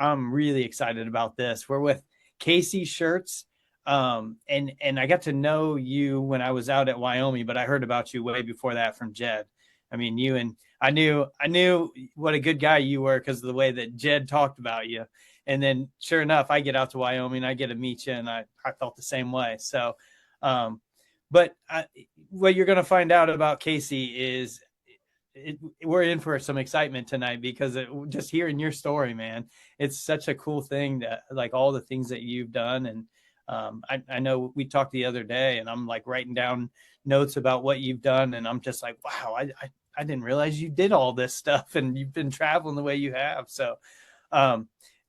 I'm really excited about this. We're with Kasey Schurtz. And I got to know you when I was out at Wyoming, but I heard about you way before that from Jed. I mean, I knew what a good guy you were because of the way that Jed talked about you. And then sure enough, I get out to Wyoming, I get to meet you, and I felt the same way. So, but what you're going to find out about Kasey is we're in for some excitement tonight because just hearing your story, man, it's such a cool thing that like all the things that you've done. And I know we talked the other day and I'm like writing down notes about what you've done. And I'm just like, wow, I didn't realize you did all this stuff and you've been traveling the way you have. So,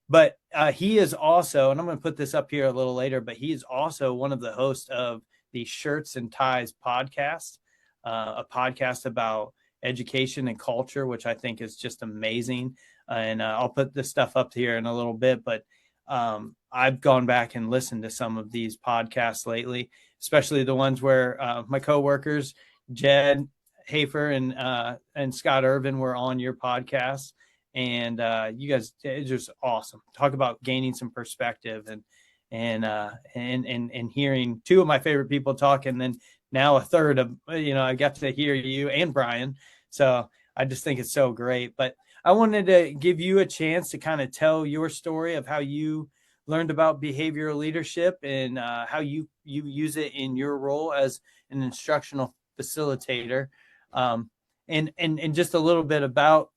but he is also, and I'm going to put this up here a little later, but he is also one of the hosts of the Schurtz Ties podcast, a podcast about education and culture, which I think is just amazing. And I'll put this stuff up here in a little bit, but I've gone back and listened to some of these podcasts lately, especially the ones where my coworkers, Jed Hafer and Scott Ervin, were on your podcast. And you guys, it's just awesome. Talk about gaining some perspective and hearing two of my favorite people talk, and then now a third of, I got to hear you and Brian. So I just think it's so great. But I wanted to give you a chance to kind of tell your story of how you learned about behavioral leadership and how you use it in your role as an instructional facilitator. And just a little bit about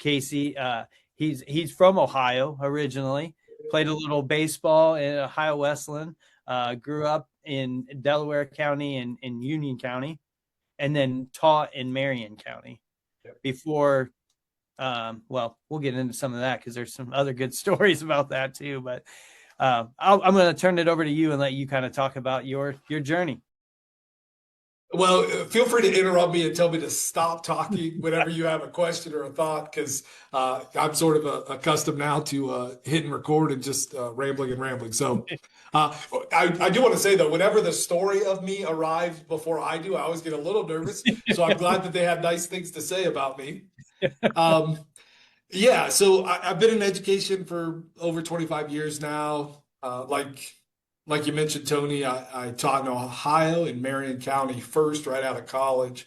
Kasey. He's from Ohio originally, played a little baseball in Ohio Wesleyan, grew up in Delaware County and in Union County, and then taught in Marion County before. Well, we'll get into some of that because there's some other good stories about that too. But I'm going to turn it over to you and let you kind of talk about your journey. Well, feel free to interrupt me and tell me to stop talking whenever you have a question or a thought, because I'm sort of accustomed now to hitting record and just rambling. So I do want to say, though, whenever the story of me arrives before I do, I always get a little nervous. So I'm glad that they had nice things to say about me. Yeah, so I've been in education for over 25 years now. Like you mentioned, Tony, I taught in Ohio in Marion County first, right out of college.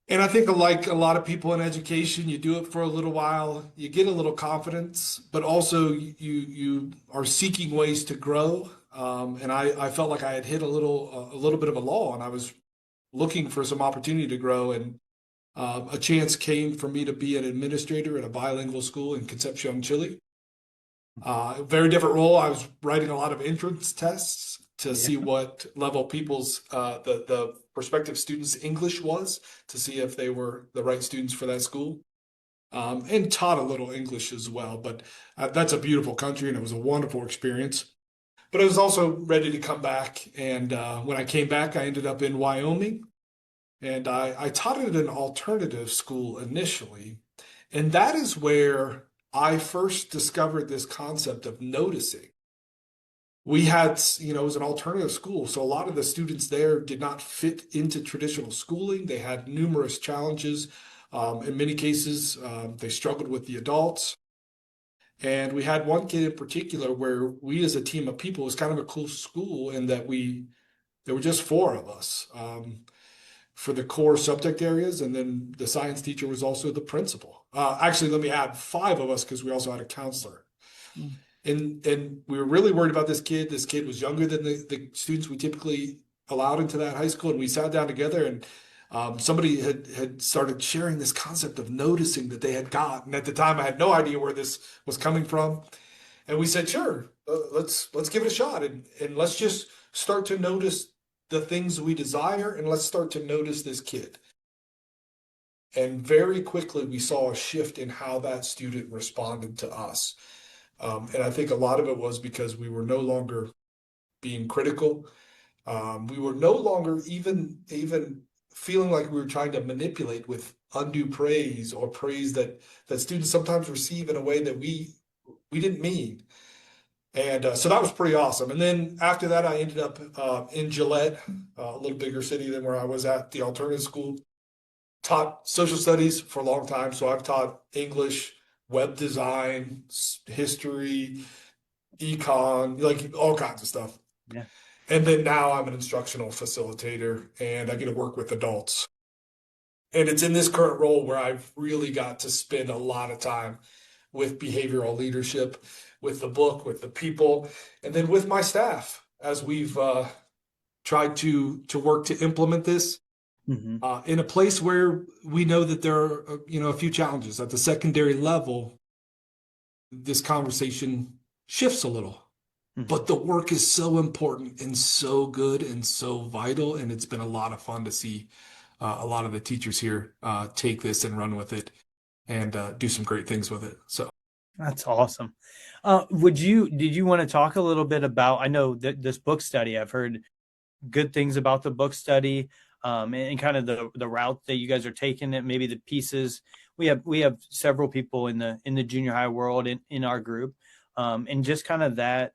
And I think like a lot of people in education, you do it for a little while, you get a little confidence, but also you are seeking ways to grow. And I felt like I had hit a little bit of a lull, and I was looking for some opportunity to grow. And a chance came for me to be an administrator at a bilingual school in Concepcion, Chile. Very different role. I was writing a lot of entrance tests to see what level people's the prospective students' English was, to see if they were the right students for that school, and taught a little English as well. But that's a beautiful country, and it was a wonderful experience. But I was also ready to come back, and when I came back, I ended up in Wyoming, and I taught at an alternative school initially, and that is where I first discovered this concept of noticing. We had, it was an alternative school, so a lot of the students there did not fit into traditional schooling. They had numerous challenges. In many cases, they struggled with the adults. And we had one kid in particular where we as a team of people, it was kind of a cool school in that there were just four of us for the core subject areas, and then the science teacher was also the principal. Actually, let me add, five of us, because we also had a counselor. And we were really worried about this kid. This kid was younger than the students we typically allowed into that high school. And we sat down together, and somebody had started sharing this concept of noticing that they had got. And at the time, I had no idea where this was coming from. And we said, sure, let's give it a shot. And let's just start to notice the things we desire, and let's start to notice this kid. And very quickly, we saw a shift in how that student responded to us. And I think a lot of it was because we were no longer being critical. We were no longer even feeling like we were trying to manipulate with undue praise, or praise that students sometimes receive in a way that we didn't mean. And so that was pretty awesome. And then after that, I ended up in Gillette, a little bigger city than where I was at the alternative school. Taught social studies for a long time. So I've taught English, web design, history, econ, like all kinds of stuff. Yeah. And then now I'm an instructional facilitator and I get to work with adults. And it's in this current role where I've really got to spend a lot of time with behavioral leadership, with the book, with the people, and then with my staff as we've tried to work to implement this in a place where we know that there are, a few challenges at the secondary level. This conversation shifts a little, but the work is so important and so good and so vital. And it's been a lot of fun to see a lot of the teachers here take this and run with it and do some great things with it. So That's awesome. Did you want to talk a little bit about, I know that this book study, I've heard good things about the book study, and kind of the route that you guys are taking it, maybe the pieces. We have several people in the junior high world in our group, and just kind of that,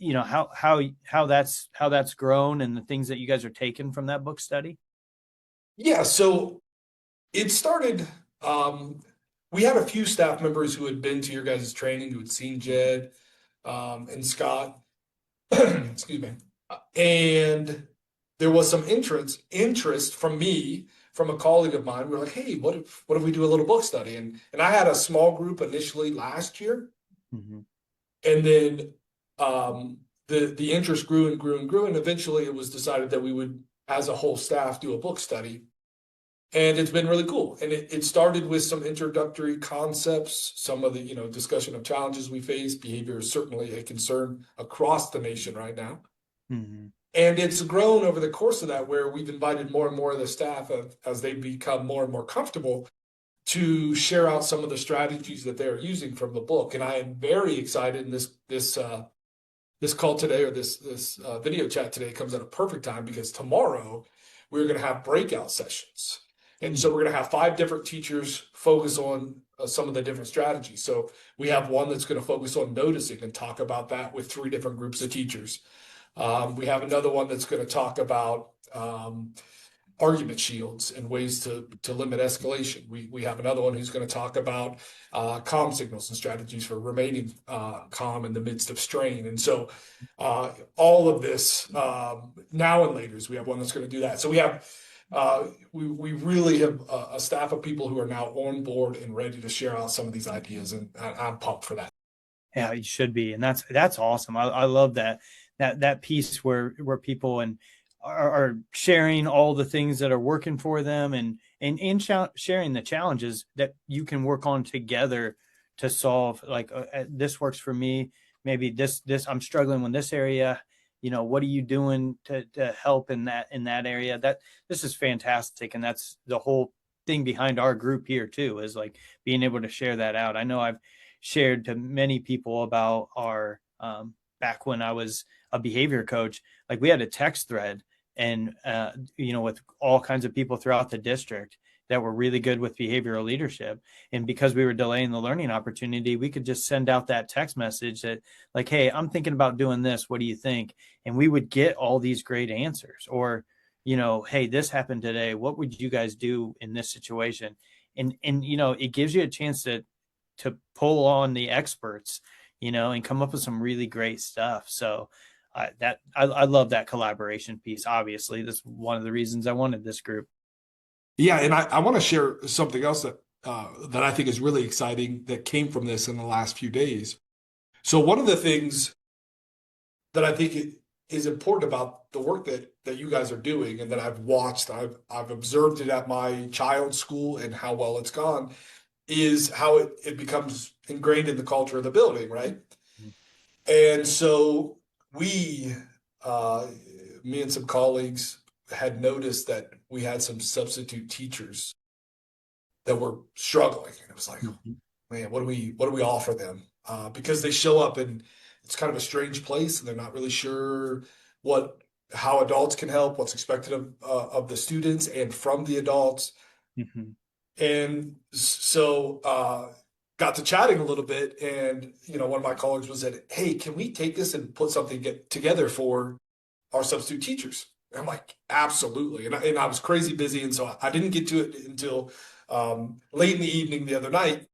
how that's grown and the things that you guys are taking from that book study. yeah, so it started. We had a few staff members who had been to your guys' training, who had seen Jed and Scott. Excuse me. And there was some interest from me, from a colleague of mine. We were like, hey, what if we do a little book study? And I had a small group initially last year. And then the interest grew and grew and grew. And eventually it was decided that we would, as a whole staff, do a book study. And it's been really cool. And it started with some introductory concepts, some of the, discussion of challenges we face. Behavior is certainly a concern across the nation right now. And it's grown over the course of that, where we've invited more and more of the staff as they become more and more comfortable to share out some of the strategies that they're using from the book. And I am very excited. And this call today, or this video chat today, comes at a perfect time, because tomorrow we're going to have breakout sessions. And so we're going to have 5 different teachers focus on some of the different strategies. So we have one that's going to focus on noticing and talk about that with 3 different groups of teachers. We have another one that's going to talk about argument shields and ways to limit escalation. We have another one who's going to talk about calm signals and strategies for remaining calm in the midst of strain. And so all of this now and later, we have one that's going to do that. So we have we really have a staff of people who are now on board and ready to share out some of these ideas, and I'm pumped for that. Yeah, you should be, and that's awesome. I love that piece where people are sharing all the things that are working for them, and sharing the challenges that you can work on together to solve. Like this works for me. Maybe this I'm struggling with this area. What are you doing to help in that area? This is fantastic. And that's the whole thing behind our group here too, is like being able to share that out. I know I've shared to many people about our, back when I was a behavior coach, like we had a text thread and, with all kinds of people throughout the district that were really good with behavioral leadership. And because we were delaying the learning opportunity, we could just send out that text message that like, hey, I'm thinking about doing this. What do you think? And we would get all these great answers. Or, hey, this happened today. What would you guys do in this situation? And it gives you a chance to pull on the experts, and come up with some really great stuff. So I love that collaboration piece. Obviously, that's one of the reasons I wanted this group. Yeah, and I want to share something else that I think is really exciting that came from this in the last few days. So one of the things that I think is important about the work that you guys are doing, and that I've watched, I've observed it at my child's school and how well it's gone, is how it becomes ingrained in the culture of the building, right? And so me and some colleagues had noticed that we had some substitute teachers that were struggling. And it was like, man, what do we offer them? Because they show up and it's kind of a strange place, and they're not really sure how adults can help, what's expected of the students and from the adults. And so got to chatting a little bit, and one of my colleagues was said, hey, can we take this and put something together for our substitute teachers? And I'm like, absolutely. And I was crazy busy, and so I didn't get to it until late in the evening the other night.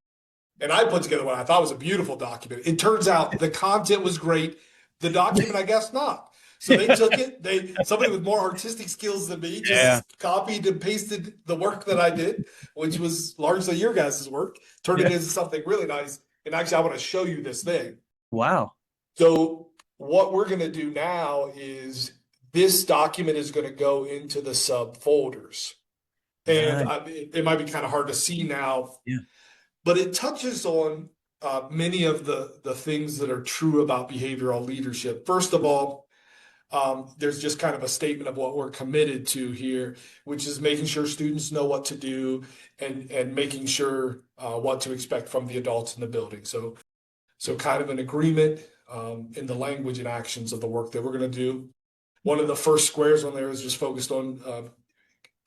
And I put together what I thought was a beautiful document. It turns out the content was great. The document, I guess not. So they took it. Somebody with more artistic skills than me Yeah. just copied and pasted the work that I did, which was largely your guys' work, turned it Yeah. into something really nice. And actually, I want to show you this thing. Wow. So what we're going to do now is this document is going to go into the subfolders. And Nice. it might be kind of hard to see now, Yeah. but it touches on many of the things that are true about behavioral leadership. First of all, there's just kind of a statement of what we're committed to here, which is making sure students know what to do and making sure what to expect from the adults in the building. So kind of an agreement in the language and actions of the work that we're going to do. One of the first squares on there is just focused on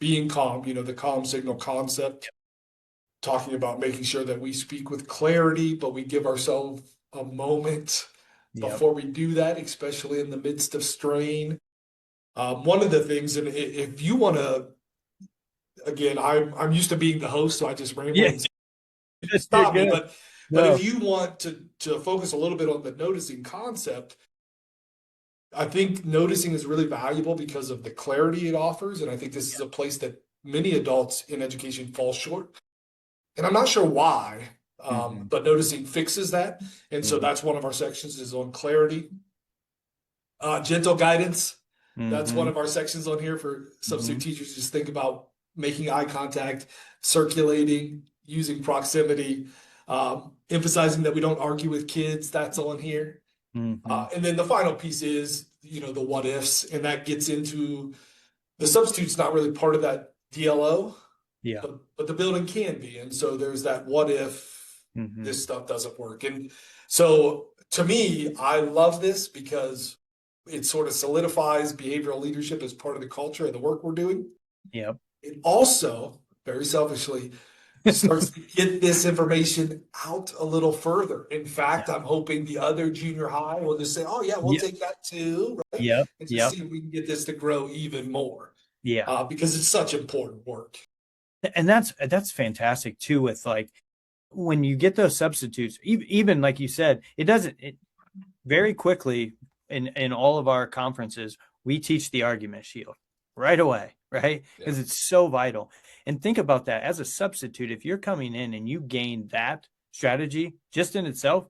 being calm, the calm signal concept, talking about making sure that we speak with clarity, but we give ourselves a moment before we do that, especially in the midst of strain. One of the things, and if you want to, again, I'm used to being the host, so I just ramble Yeah. and stop me. But No. if you want to focus a little bit on the noticing concept, I think noticing is really valuable because of the clarity it offers. And I think this is a place that many adults in education fall short. And I'm not sure why, but noticing fixes that. And so that's one of our sections is on clarity. Gentle guidance. That's one of our sections on here for substitute teachers. Just think about making eye contact, circulating, using proximity, emphasizing that we don't argue with kids. That's on here. And then the final piece is, the what ifs, and that gets into the substitute's not really part of that DLO, but the building can be. And so there's that what if this stuff doesn't work. And so to me, I love this because it sort of solidifies behavioral leadership as part of the culture and the work we're doing. Yep. It also, very selfishly, starts to get this information out a little further. In fact, I'm hoping the other junior high will just say, oh, yeah, we'll take that too, right? Yep. And just see if we can get this to grow even more. Yeah. Because it's such important work. And that's fantastic too, with like when you get those substitutes, even like you said, it very quickly in all of our conferences, we teach the argument shield right away, right? Because it's so vital. And think about that as a substitute, if you're coming in and you gain that strategy just in itself,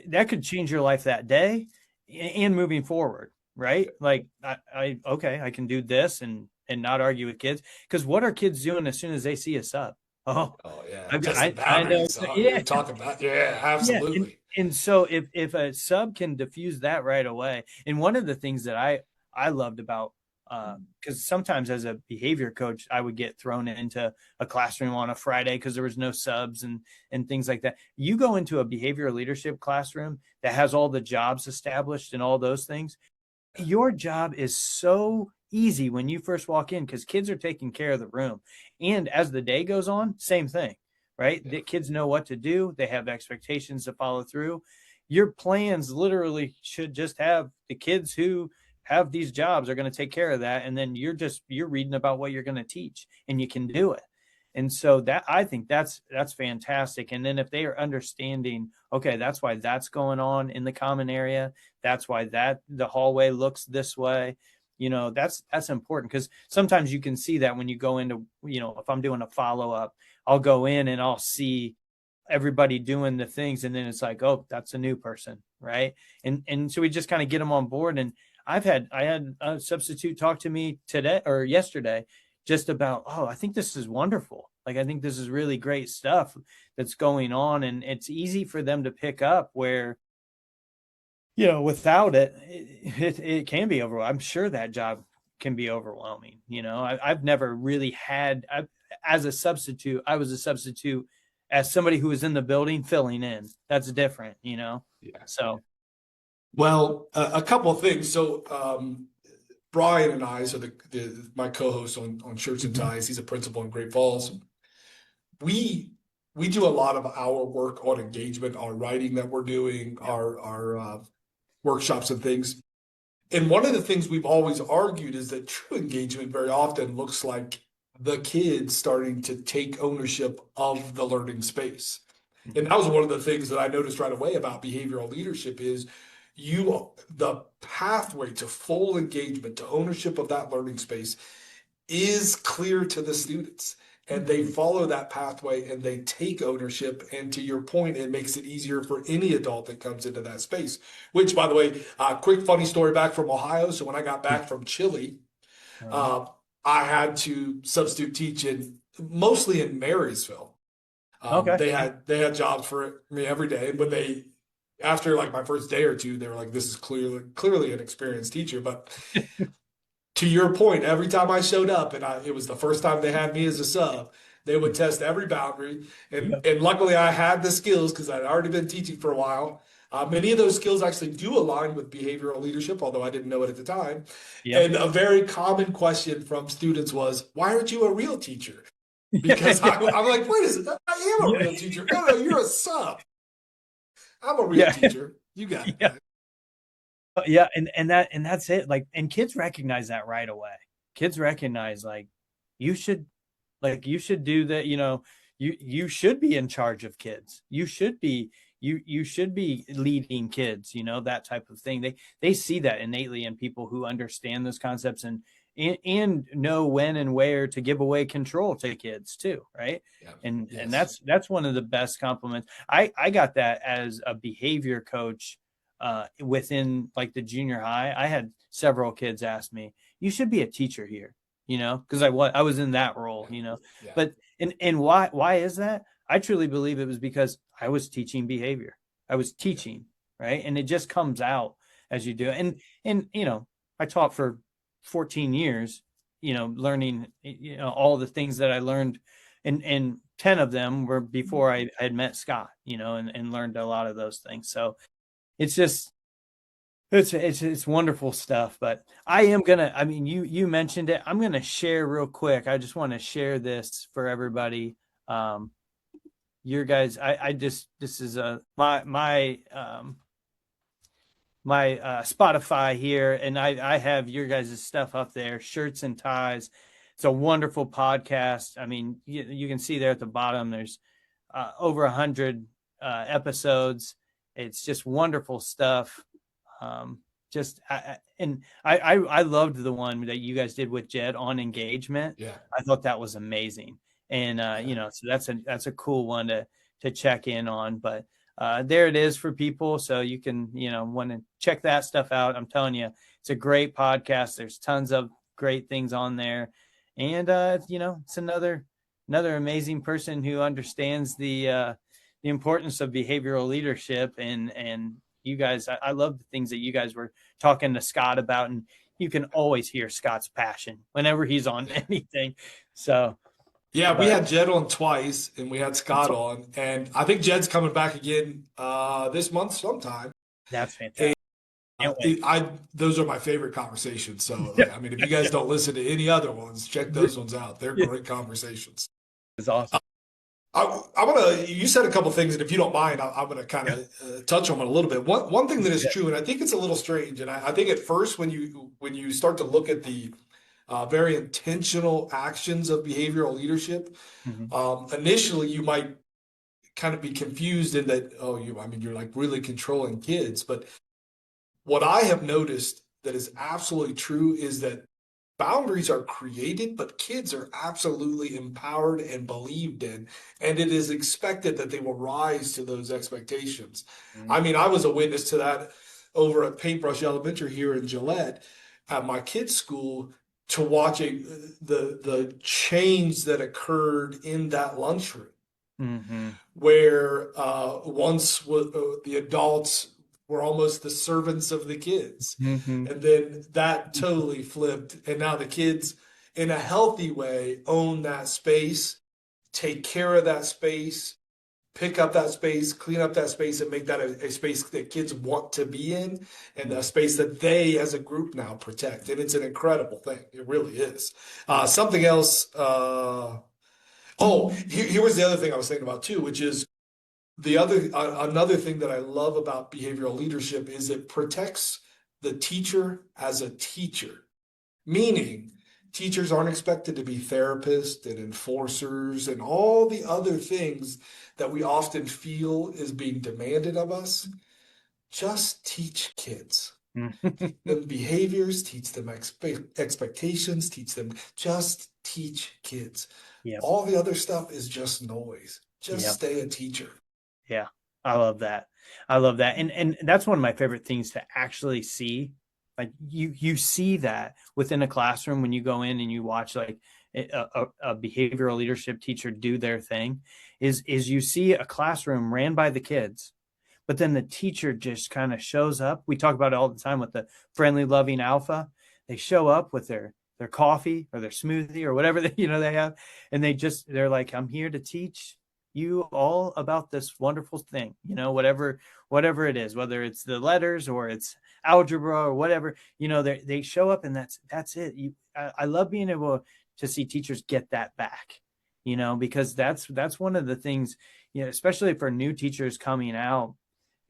that could change your life that day and moving forward, right? Like I can do this and not argue with kids, because what are kids doing as soon as they see a sub? Oh yeah, I know. You're talking about, absolutely. Yeah. And so if a sub can diffuse that right away, and one of the things that I loved about, because sometimes as a behavior coach, I would get thrown into a classroom on a Friday because there was no subs and things like that. You go into a behavioral leadership classroom that has all the jobs established and all those things. Your job is so easy when you first walk in because kids are taking care of the room. And as the day goes on, same thing, right? The kids know what to do. They have expectations to follow through. Your plans literally should just have the kids who have these jobs are going to take care of that. And then you're reading about what you're going to teach and you can do it. And so that, I think that's fantastic. And then if they are understanding, okay, that's why that's going on in the common area. That's why the hallway looks this way. That's important, because sometimes you can see that when you go into, if I'm doing a follow-up, I'll go in and I'll see everybody doing the things. And then it's like, oh, that's a new person. Right. And so we just kind of get them on board. And I had a substitute talk to me today or yesterday just about, oh, I think this is wonderful. Like, I think this is really great stuff that's going on. And it's easy for them to pick up where, without it can be overwhelming. I'm sure that job can be overwhelming. I've never really had, as a substitute, I was a substitute as somebody who was in the building filling in. That's different, Yeah. So. Well, a couple of things. So, Brian and I, so my co-host on Schurtz Ties, he's a principal in Great Falls. We do a lot of our work on engagement, our writing that we're doing, our workshops and things. And one of the things we've always argued is that true engagement very often looks like the kids starting to take ownership of the learning space. And that was one of the things that I noticed right away about behavioral leadership is the pathway to full engagement, to ownership of that learning space is clear to the students. And they follow that pathway and they take ownership. And to your point, it makes it easier for any adult that comes into that space. Which, by the way, quick funny story back from Ohio. So when I got back from Chile, I had to substitute teach mostly in Marysville. They had jobs for me every day. And after like my first day or two, they were like, "This is clearly an experienced teacher." But to your point, every time I showed up, and it was the first time they had me as a sub, they would test every boundary. And luckily, I had the skills because I'd already been teaching for a while. Many of those skills actually do align with behavioral leadership, although I didn't know it at the time. And a very common question from students was, "Why aren't you a real teacher?" Because I'm like, "Wait a second, I am a real teacher." No, you're a sub. I'm a real teacher. You got it. Yeah, and that's it. Like, and kids recognize that right away. Kids recognize you should do that. You should be in charge of kids. You should be leading kids. That type of thing. They see that innately in people who understand those concepts and know when and where to give away control to kids too, right? Yeah. And that's one of the best compliments. I got that as a behavior coach within like the junior high. I had several kids ask me, "You should be a teacher here," because I was in that role, Yeah. But and why is that? I truly believe it was because I was teaching behavior. I was teaching, right? And it just comes out as you do it. And I taught for 14 years, learning, all the things that I learned, and 10 of them were before I had met Scott, and learned a lot of those things. So it's just, it's wonderful stuff. But you mentioned it. I'm going to share real quick. I just want to share this for everybody. Your guys, this is my Spotify here, and I have your guys' stuff up there, Schurtz and Ties. It's a wonderful podcast. I mean, you can see there at the bottom, there's over 100 episodes. It's just wonderful stuff. I loved the one that you guys did with Jed on engagement. Yeah, I thought that was amazing. And so that's a cool one to check in on. But there it is for people. So you can, want to check that stuff out. I'm telling you, it's a great podcast. There's tons of great things on there. And, it's another amazing person who understands the importance of behavioral leadership. And you guys, I love the things that you guys were talking to Scott about. And you can always hear Scott's passion whenever he's on anything. So, yeah, we had Jed on twice, and we had Scott on, and I think Jed's coming back again this month sometime. That's fantastic. Those are my favorite conversations. So, I mean, if you guys don't listen to any other ones, check those ones out. They're great conversations. It's awesome. You said a couple things, and if you don't mind, I'm gonna kind of touch on it a little bit. One thing that is true, and I think it's a little strange, and I think at first when you start to look at the very intentional actions of behavioral leadership, initially you might kind of be confused in that, you're like really controlling kids. But what I have noticed that is absolutely true is that boundaries are created, but kids are absolutely empowered and believed in, and it is expected that they will rise to those expectations. I mean, I was a witness to that over at Paintbrush Elementary here in Gillette at my kids' school, to watching the change that occurred in that lunchroom, where once the adults were almost the servants of the kids. And then that totally flipped. And now the kids, in a healthy way, own that space, take care of that space, pick up that space, clean up that space, and make that a space that kids want to be in, and a space that they as a group now protect. And it's an incredible thing. It really is. Something else. Here was the other thing I was thinking about too, which is another thing that I love about behavioral leadership is it protects the teacher as a teacher, meaning Teachers aren't expected to be therapists and enforcers and all the other things that we often feel is being demanded of us. Just teach kids. Teach them behaviors, teach them expectations, teach them, just teach kids. Yep. All the other stuff is just noise. Just Yep. stay a teacher. Yeah. I love that. I love that. And that's one of my favorite things to actually see. Like you see that within a classroom when you go in and you watch like a behavioral leadership teacher do their thing is you see a classroom ran by the kids, but then the teacher just kind of shows up. We talk about it all the time with the friendly, loving alpha. They show up with their coffee or their smoothie or whatever they have. And they're like, I'm here to teach you all about this wonderful thing, whatever it is, whether it's the letters or it's algebra or whatever, they show up and that's it. I love being able to see teachers get that back, because that's one of the things, especially for new teachers coming out,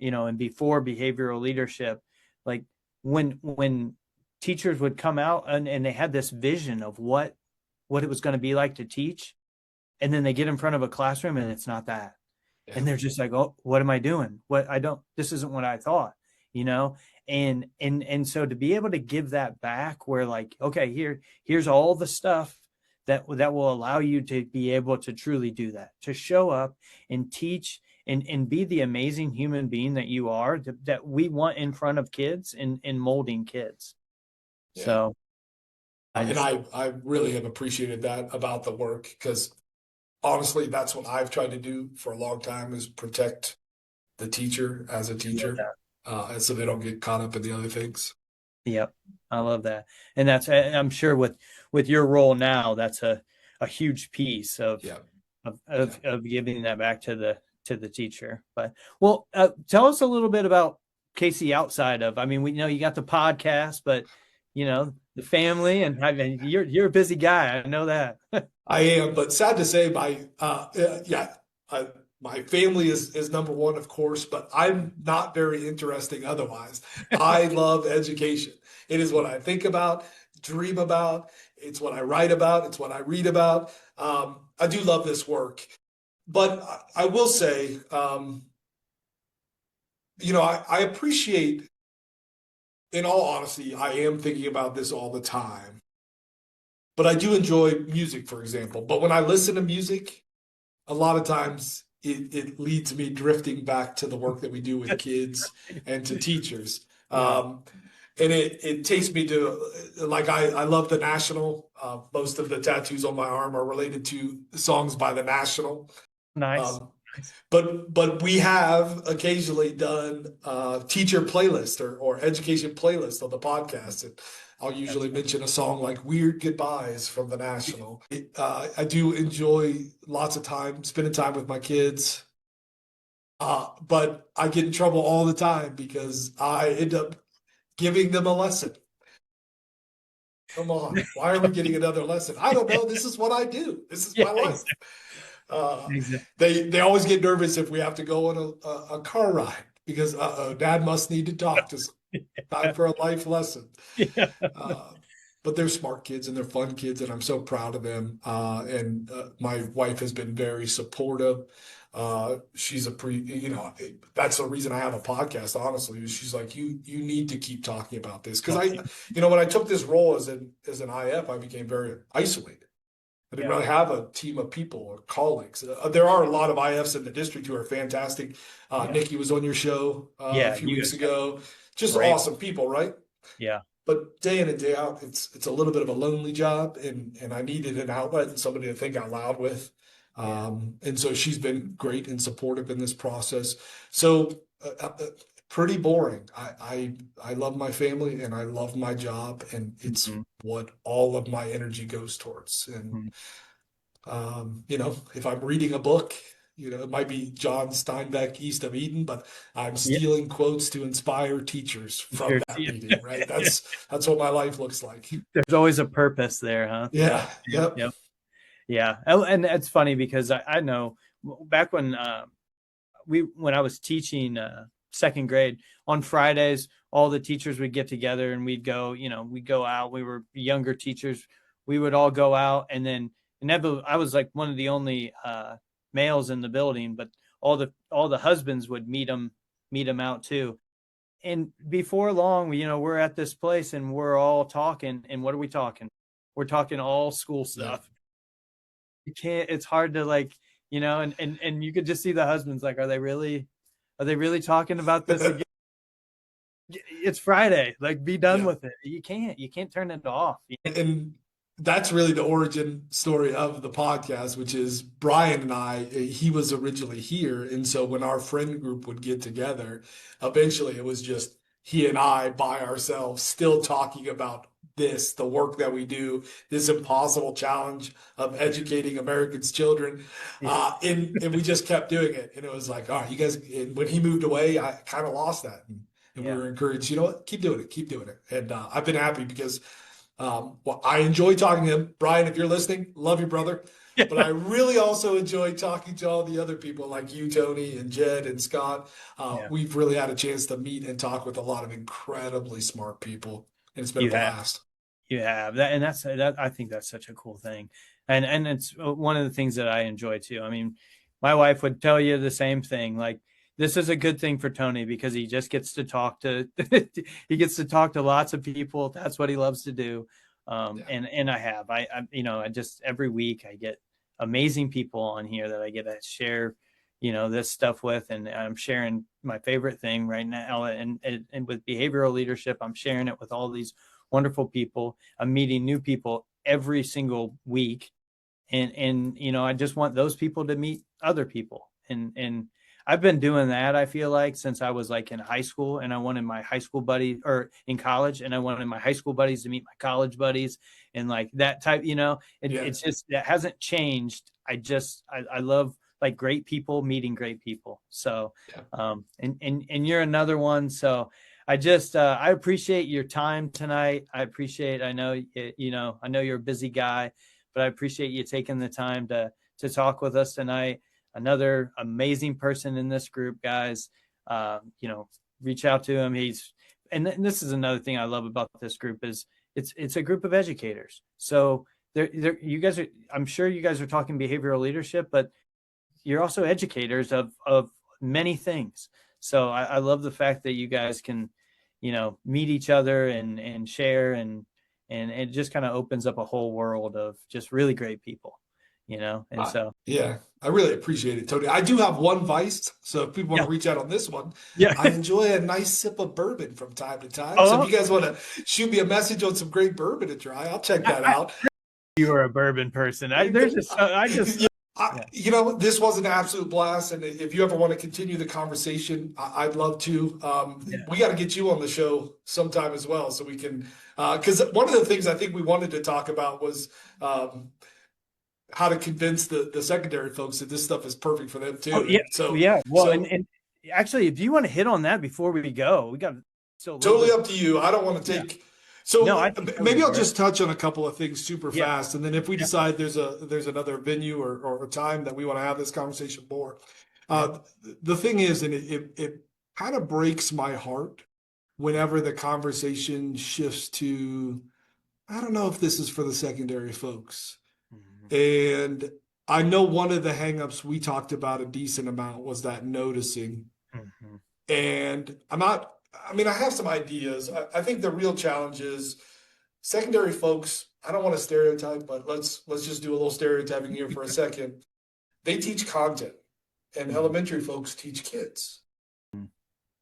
and before behavioral leadership, like when teachers would come out and they had this vision of what it was going to be like to teach. And then they get in front of a classroom and it's not that. Yeah. And they're just like, oh, what am I doing? This isn't what I thought, and so to be able to give that back where like, okay, here's all the stuff that will allow you to be able to truly do that, to show up and teach and be the amazing human being that you are, that we want in front of kids and molding kids. Yeah. So. I really have appreciated that about the work, because honestly, that's what I've tried to do for a long time, is protect the teacher as a teacher, and so they don't get caught up in the other things. Yep. I love that. And I'm sure with your role now, that's a huge piece of giving that back to the teacher. But tell us a little bit about Kasey outside of, we know you got the podcast, but the family, and you're a busy guy. I know that. I am, but sad to say, my family is number one, of course, but I'm not very interesting otherwise. I love education. It is what I think about, dream about. It's what I write about. It's what I read about. I do love this work, but I will say, I appreciate, in all honesty, I am thinking about this all the time. But I do enjoy music, for example. But when I listen to music, a lot of times it leads me drifting back to the work that we do with kids and to teachers. And it takes me to, like, I love The National. Most of the tattoos on my arm are related to songs by The National. Nice. But we have occasionally done teacher playlist or education playlist on the podcast. And I'll usually mention a song like Weird Goodbyes from The National. I do enjoy lots of time, spending time with my kids. But I get in trouble all the time because I end up giving them a lesson. Come on, why are we getting another lesson? I don't know. This is what I do. This is my life. They always get nervous if we have to go on a car ride because Dad must need to talk to time for a life lesson. But they're smart kids and they're fun kids, and I'm so proud of them. And my wife has been very supportive. She's that's the reason I have a podcast, honestly. She's like, you need to keep talking about this. Because when I took this role as an IF, I became very isolated. I didn't really have a team of people or colleagues. There are a lot of IFs in the district who are fantastic. Nikki was on your show a few weeks ago. Just awesome people, right? Yeah. But day in and day out, it's a little bit of a lonely job, and I needed an outlet and somebody to think out loud with. And so she's been great and supportive in this process. So pretty boring. I love my family and I love my job, and it's what all of my energy goes towards. And if I'm reading a book, it might be John Steinbeck, East of Eden, but I'm stealing quotes to inspire teachers from that reading, right? That's what my life looks like. There's always a purpose there, huh? Yeah. Yep. Yeah. And it's funny because I know back when when I was teaching second grade, on Fridays, all the teachers would get together and we'd go out. We were younger teachers. we would all go out, and then inevitably, I was like one of the only males in the building, but all the husbands would meet them out too. And before long, we're at this place and we're all talking. And what are we talking? We're talking all school stuff. You can't, it's hard to like, and you could just see the husbands like, are they really talking about this again? It's Friday, like be done with it. You can't turn it off. And that's really the origin story of the podcast, which is Brian and I, he was originally here. And so when our friend group would get together, eventually it was just he and I by ourselves still talking about this, the work that we do, this impossible challenge of educating Americans' children. And we just kept doing it. And it was like, all right, you guys, and when he moved away, I kind of lost that. And we were encouraged, you know what, keep doing it. And I've been happy because well, I enjoy talking to him. Brian, if you're listening, love you, brother. But I really also enjoy talking to all the other people like you, Tony, and Jed and Scott. We've really had a chance to meet and talk with a lot of incredibly smart people, and it's been a blast. You have that, and that. I think that's such a cool thing, and it's one of the things that I enjoy too. I mean, my wife would tell you the same thing. Like, this is a good thing for Tony because he just gets to talk to he gets to talk to lots of people. That's what he loves to do. And I just every week I get amazing people on here that I get to share, this stuff with, and I'm sharing my favorite thing right now. And with behavioral leadership, I'm sharing it with all these wonderful people. I'm meeting new people every single week. And I just want those people to meet other people. And I've been doing that, I feel like, since I was like in high school, and I wanted my high school buddy, or in college, and I wanted my high school buddies to meet my college buddies, and like that type, it's just, that hasn't changed. I love like great people meeting great people. So, and you're another one. So I appreciate your time tonight. I know you're a busy guy, but I appreciate you taking the time to talk with us tonight. Another amazing person in this group, guys. Reach out to him. And this is another thing I love about this group is it's a group of educators. So you guys I'm sure you guys are talking behavioral leadership, but you're also educators of many things. So I love the fact that you guys can, meet each other and share, and it just kind of opens up a whole world of just really great people. I really appreciate it, Tony. I do have one vice, so if people want to reach out on this one, I enjoy a nice sip of bourbon from time to time. So if you guys want to shoot me a message on some great bourbon to try, I'll check that out. You are a bourbon person. This was an absolute blast, and if you ever want to continue the conversation, I'd love to. We got to get you on the show sometime as well, so we can. Because one of the things I think we wanted to talk about was how to convince the secondary folks that this stuff is perfect for them too. Well, and actually, if you want to hit on that before we go, we got totally up to you. I don't want to take. So maybe I'll just touch on a couple of things super fast, and then if we decide there's another venue or a time that we want to have this conversation more. The thing is, and it kind of breaks my heart whenever the conversation shifts to, I don't know if this is for the secondary folks. And I know one of the hangups we talked about a decent amount was that noticing. And I have some ideas. I think the real challenge is secondary folks. I don't want to stereotype, but let's just do a little stereotyping here for a second. They teach content, and elementary folks teach kids.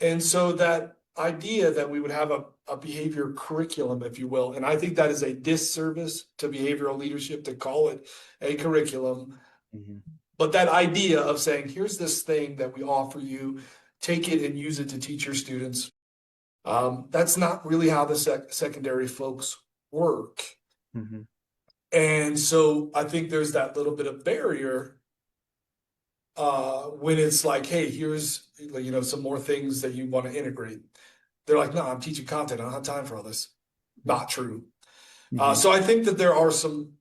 And so that idea that we would have a behavior curriculum, if you will, and I think that is a disservice to behavioral leadership to call it a curriculum. But that idea of saying, here's this thing that we offer you, take it and use it to teach your students. That's not really how the secondary folks work. And so I think there's that little bit of barrier when it's like, hey, here's some more things that you want to integrate. They're like, no, I'm teaching content. I don't have time for all this. Not true. So I think that there are some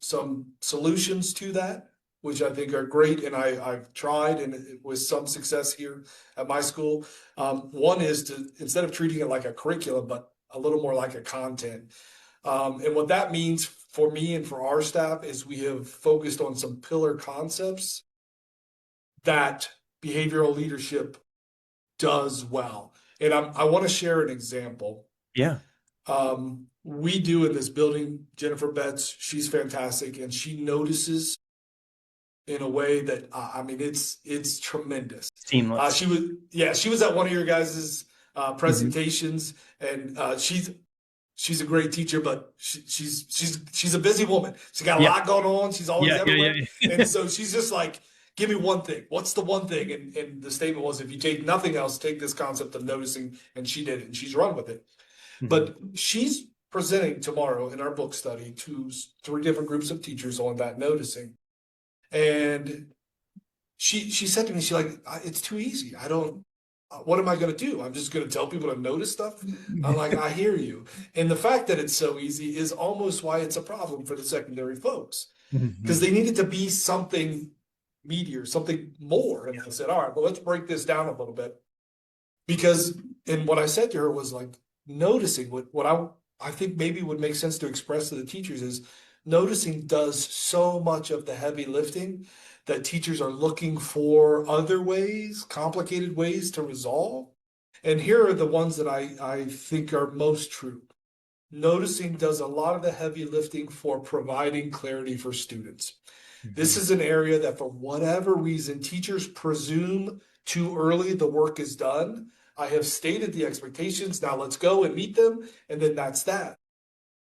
solutions to that, which I think are great. And I've tried, and with some success here at my school. One is to, instead of treating it like a curriculum, but a little more like a content, And what that means for me and for our staff is we have focused on some pillar concepts that behavioral leadership does well. And I want to share an example. Yeah. We do in this building, Jennifer Betts, she's fantastic, and she notices in a way that I mean it's tremendous. Seamless. She was at one of your guys' Mm-hmm. presentations, and she's a great teacher, but she's a busy woman. She's got a lot going on. She's always everywhere, and so she's just like, give me one thing. What's the one thing? And the statement was, if you take nothing else, take this concept of noticing. And she did it, and she's run with it. Mm-hmm. But she's presenting tomorrow in our book study to 3 different groups of teachers on that noticing. And she said to me, she's like, it's too easy. I don't, what am I going to do? I'm just going to tell people to notice stuff. I'm like, I hear you. And the fact that it's so easy is almost why it's a problem for the secondary folks, because they needed to be something meatier, something more. And I said, all right, well, let's break this down a little bit. Because, and what I said to her was like, noticing what I think maybe would make sense to express to the teachers is noticing does so much of the heavy lifting that teachers are looking for other ways, complicated ways to resolve. And here are the ones that I think are most true. Noticing does a lot of the heavy lifting for providing clarity for students. This is an area that for whatever reason, teachers presume too early the work is done. I have stated the expectations. Now let's go and meet them. And then that's that.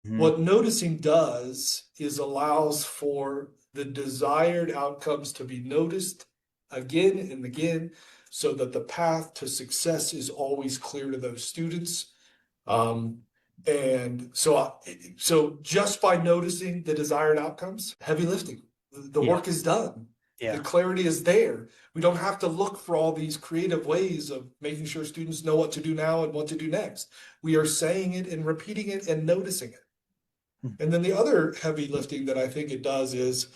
What noticing does is allows for the desired outcomes to be noticed again and again, so that the path to success is always clear to those students. And so just by noticing the desired outcomes, heavy lifting, the work is done. The clarity is there. We don't have to look for all these creative ways of making sure students know what to do now and what to do next. We are saying it and repeating it and noticing it. And then the other heavy lifting that I think it does is,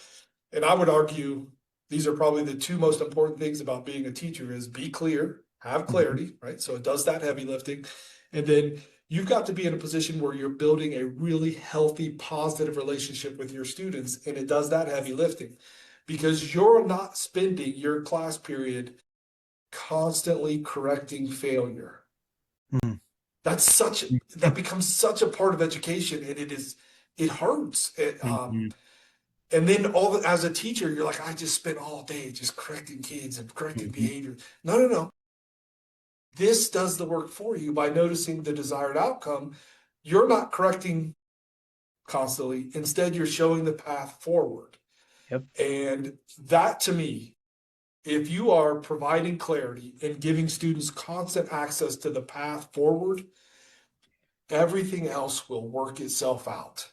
and I would argue these are probably the 2 most important things about being a teacher, is be clear, have clarity, right? So it does that heavy lifting. And then you've got to be in a position where you're building a really healthy, positive relationship with your students. And it does that heavy lifting because you're not spending your class period constantly correcting failure. That becomes such a part of education, and it hurts. And then as a teacher, you're like, I just spent all day just correcting kids and correcting behavior. No. This does the work for you by noticing the desired outcome. You're not correcting constantly. Instead, you're showing the path forward. And that, to me, if you are providing clarity and giving students constant access to the path forward, everything else will work itself out.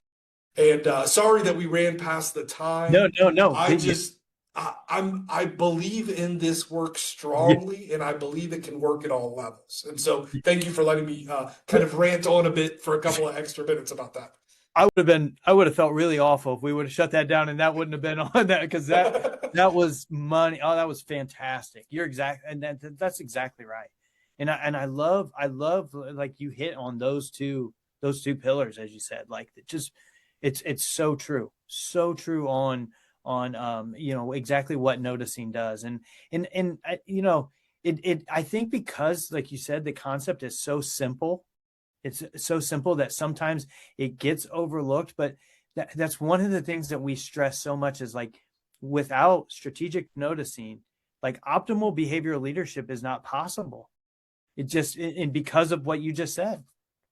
And sorry that we ran past the time. No. I believe in this work strongly, and I believe it can work at all levels. And so thank you for letting me kind of rant on a bit for a couple of extra minutes about that. I would have felt really awful if we would have shut that down and that wouldn't have been on that, because that was money. Oh, that was fantastic. You're exactly, and that's exactly right. And I love like you hit on those two pillars, as you said. Like it's so true on exactly what noticing does. And I think because, like you said, the concept is so simple. It's so simple that sometimes it gets overlooked, but that's one of the things that we stress so much is, like, without strategic noticing, like, optimal behavioral leadership is not possible. It just, and because of what you just said,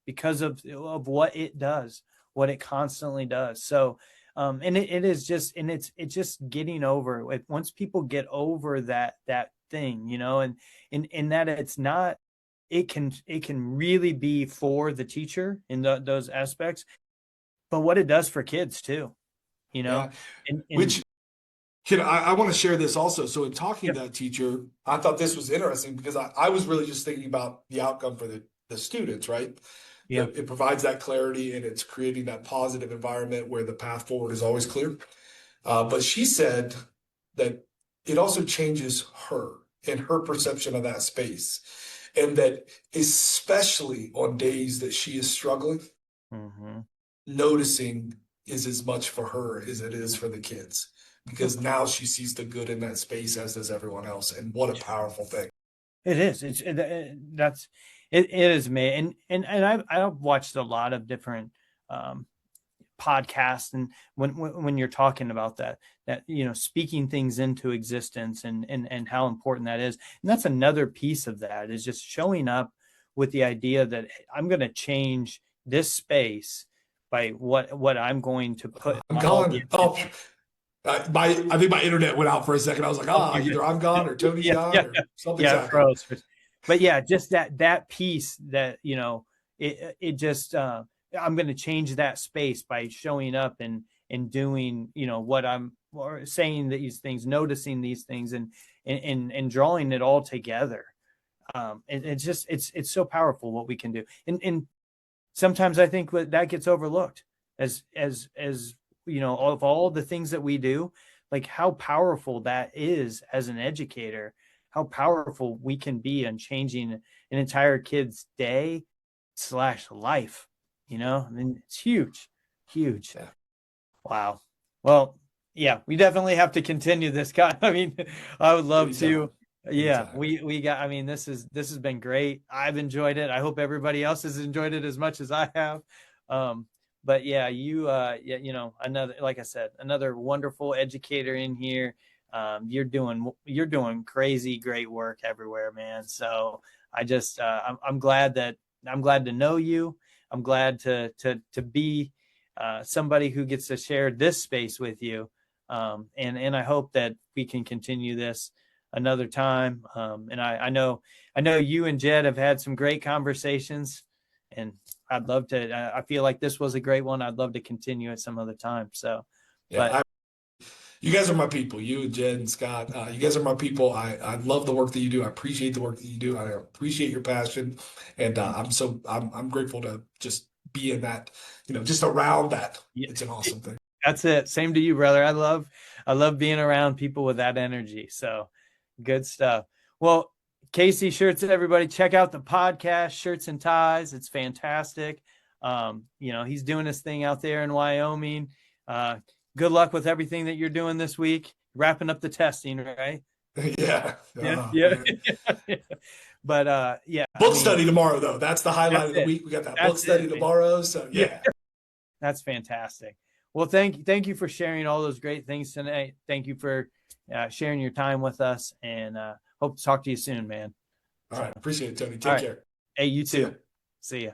because of what it does, what it constantly does. So, and it is just, and it's just getting over it. Once people get over that thing, and that it's not, it can really be for the teacher in those aspects, but what it does for kids too, which I want to share this also. So in talking to that teacher, I thought this was interesting because I was really just thinking about the outcome for the students, right? Yeah. It provides that clarity, and it's creating that positive environment where the path forward is always clear. But she said that it also changes her and her perception of that space. And that especially on days that she is struggling, noticing is as much for her as it is for the kids, because now she sees the good in that space, as does everyone else. And what a powerful thing. It is. It is me. And I've watched a lot of different podcasts, and when you're talking about that, speaking things into existence and how important that is. And that's another piece of that, is just showing up with the idea that I'm going to change this space by what I'm going to put. I'm gone. I think my internet went out for a second. I was like, either I'm gone or Tony's gone or something's happening. Froze. But yeah, just that piece that, it just, I'm going to change that space by showing up and doing, what I'm, or saying these things, noticing these things, and drawing it all together. It's so powerful what we can do. And sometimes I think that gets overlooked as of all the things that we do, like how powerful that is as an educator, how powerful we can be in changing an entire kid's day / life. I mean, it's huge. Yeah. Wow. Well, yeah, we definitely have to continue this, Scott. I mean, I would love to. Yeah, we got, I mean, this has been great. I've enjoyed it. I hope everybody else has enjoyed it as much as I have. But yeah, another, like I said, another wonderful educator in here. You're doing crazy great work everywhere, man. So I just, I'm glad to know you. I'm glad to be somebody who gets to share this space with you. And I hope that we can continue this another time. And I know you and Jed have had some great conversations, and I'd love to, I feel like this was a great one. I'd love to continue at some other time. So, yeah, you guys are my people, you and Jed and Scott. You guys are my people. I love the work that you do. I appreciate the work that you do. I appreciate your passion. And I'm grateful to just be in that, just around that. Yeah. It's an awesome thing. That's it. Same to you, brother. I love being around people with that energy. So good stuff. Well, Kasey Schurtz, everybody, check out the podcast, Schurtz and Ties. It's fantastic. He's doing his thing out there in Wyoming. Good luck with everything that you're doing this week. Wrapping up the testing, right? Yeah. But book study tomorrow, though. That's the highlight of the week. We got that book study tomorrow. So yeah. That's fantastic. Well, thank you for sharing all those great things tonight. Thank you for sharing your time with us, and hope to talk to you soon, man. All right. Appreciate it, Tony. Take care. Hey, you too. See ya.